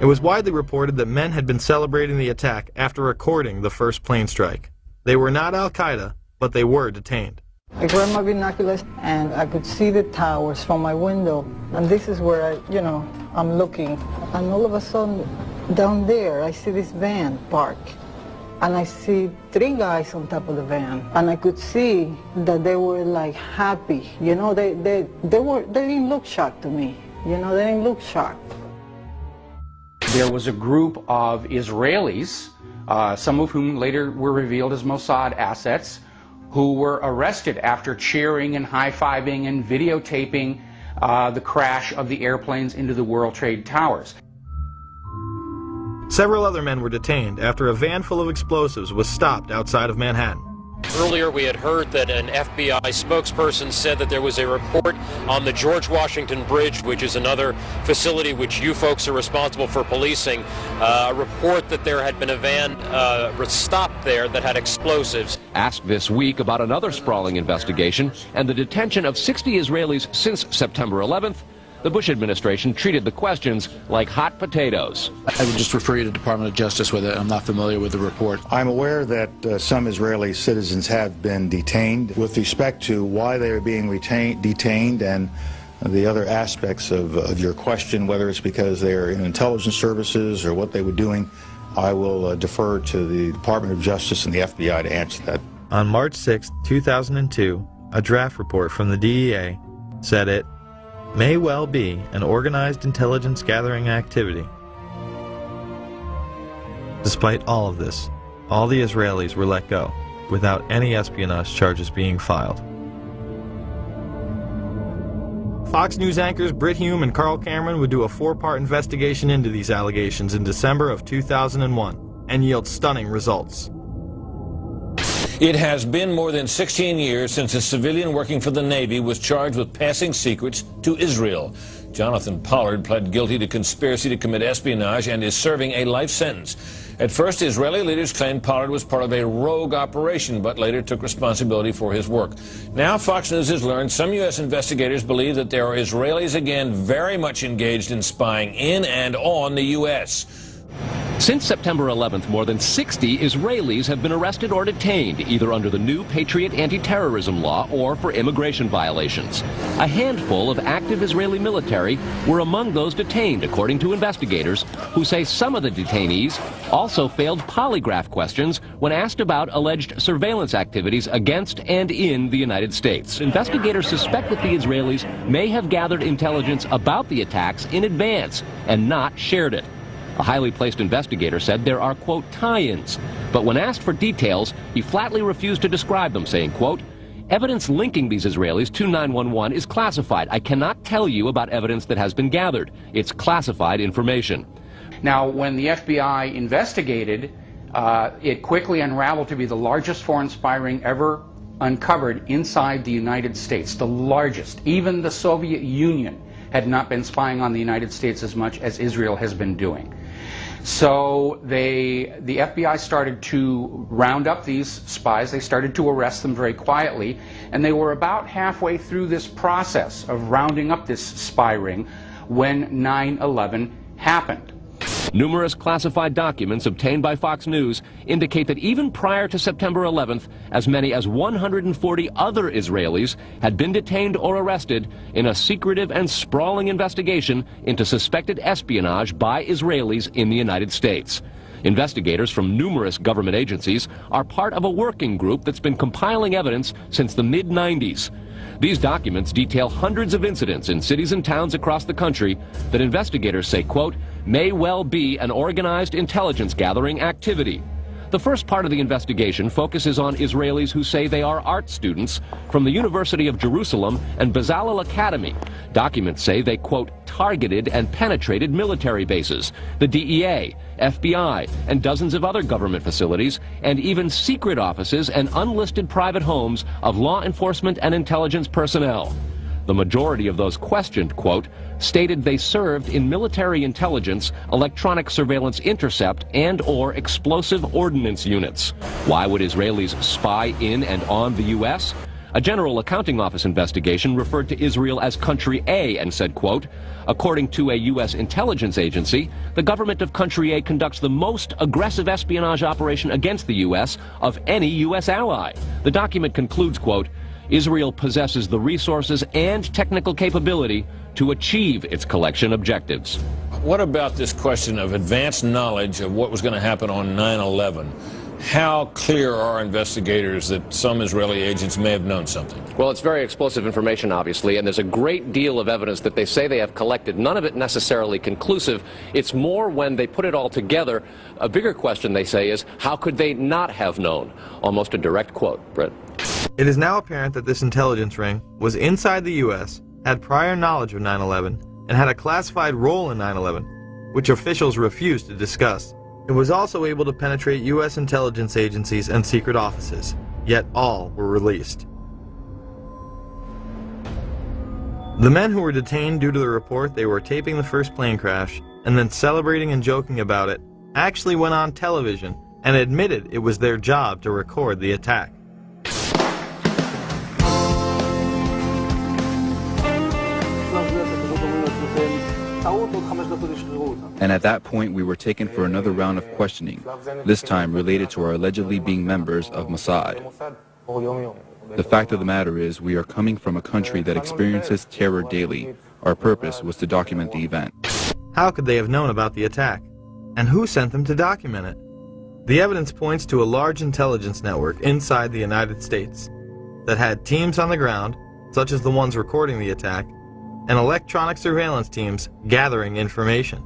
It was widely reported that men had been celebrating the attack after recording the first plane strike. They were not Al-Qaeda, but they were detained. I grabbed my binoculars and I could see the towers from my window. And this is where I'm looking. And all of a sudden, down there, I see this van park. And I see 3 guys on top of the van. And I could see that they were like happy. They didn't look shocked to me. They didn't look shocked. There was a group of Israelis, some of whom later were revealed as Mossad assets, who were arrested after cheering and high-fiving and videotaping the crash of the airplanes into the World Trade Towers. Several other men were detained after a van full of explosives was stopped outside of Manhattan. Earlier we had heard that an FBI spokesperson said that there was a report on the George Washington Bridge, which is another facility which you folks are responsible for policing, a report that there had been a van stopped there that had explosives. Asked this week about another sprawling investigation and the detention of 60 Israelis since September 11th, the Bush administration treated the questions like hot potatoes. I would just refer you to the Department of Justice with it. I'm not familiar with the report. I'm aware that some Israeli citizens have been detained. With respect to why they are being detained and the other aspects of your question, whether it's because they're in intelligence services or what they were doing, I will defer to the Department of Justice and the FBI to answer that. On March 6, 2002, a draft report from the DEA said it may well be an organized intelligence gathering activity. Despite all of this, all the Israelis were let go without any espionage charges being filed. Fox News anchors Brit Hume and Carl Cameron would do a 4-part investigation into these allegations in December of 2001 and yield stunning results. It has been more than 16 years since a civilian working for the Navy was charged with passing secrets to Israel. Jonathan Pollard pled guilty to conspiracy to commit espionage and is serving a life sentence. At first, Israeli leaders claimed Pollard was part of a rogue operation, but later took responsibility for his work. Now, Fox News has learned some U.S. investigators believe that there are Israelis again very much engaged in spying in and on the U.S. Since September 11th, more than 60 Israelis have been arrested or detained, either under the new Patriot anti-terrorism law or for immigration violations. A handful of active Israeli military were among those detained, according to investigators, who say some of the detainees also failed polygraph questions when asked about alleged surveillance activities against and in the United States. Investigators suspect that the Israelis may have gathered intelligence about the attacks in advance and not shared it. A highly placed investigator said there are, quote, tie-ins, but when asked for details, he flatly refused to describe them, saying, quote, evidence linking these Israelis to 911 is classified. I cannot tell you about evidence that has been gathered. It's classified information. Now, when the FBI investigated, it quickly unraveled to be the largest foreign spy ring ever uncovered inside the United States, the largest. Even the Soviet Union had not been spying on the United States as much as Israel has been doing. So the FBI started to round up these spies. They started to arrest them very quietly, and they were about halfway through this process of rounding up this spy ring when 9/11 happened. Numerous classified documents obtained by Fox News indicate that even prior to September 11th, as many as 140 other Israelis had been detained or arrested in a secretive and sprawling investigation into suspected espionage by Israelis in the United States. Investigators from numerous government agencies are part of a working group that's been compiling evidence since the mid-90s. These documents detail hundreds of incidents in cities and towns across the country that investigators say, quote, may well be an organized intelligence gathering activity. The first part of the investigation focuses on Israelis who say they are art students from the University of Jerusalem and Bezalel Academy. Documents say they, quote, targeted and penetrated military bases, the DEA, FBI, and dozens of other government facilities, and even secret offices and unlisted private homes of law enforcement and intelligence personnel. The majority of those questioned, quote, stated they served in military intelligence, electronic surveillance intercept, and/or explosive ordnance units. Why would Israelis spy in and on the U.S.? A General Accounting Office investigation referred to Israel as Country A and said, quote, according to a U.S. intelligence agency, the government of Country A conducts the most aggressive espionage operation against the U.S. of any U.S. ally. The document concludes, quote, Israel possesses the resources and technical capability to achieve its collection objectives. What about this question of advanced knowledge of what was going to happen on 9/11? How clear are investigators that some Israeli agents may have known something? Well, it's very explosive information, obviously, and there's a great deal of evidence that they say they have collected, none of it necessarily conclusive. It's more when they put it all together. A bigger question, they say, is how could they not have known? Almost a direct quote, Brett. It is now apparent that this intelligence ring was inside the U.S., had prior knowledge of 9/11, and had a classified role in 9/11, which officials refused to discuss. It was also able to penetrate U.S. intelligence agencies and secret offices, yet all were released. The men who were detained due to the report they were taping the first plane crash and then celebrating and joking about it actually went on television and admitted it was their job to record the attack. And at that point, we were taken for another round of questioning, this time related to our allegedly being members of Mossad. The fact of the matter is, we are coming from a country that experiences terror daily. Our purpose was to document the event. How could they have known about the attack? And who sent them to document it? The evidence points to a large intelligence network inside the United States that had teams on the ground, such as the ones recording the attack, and electronic surveillance teams gathering information.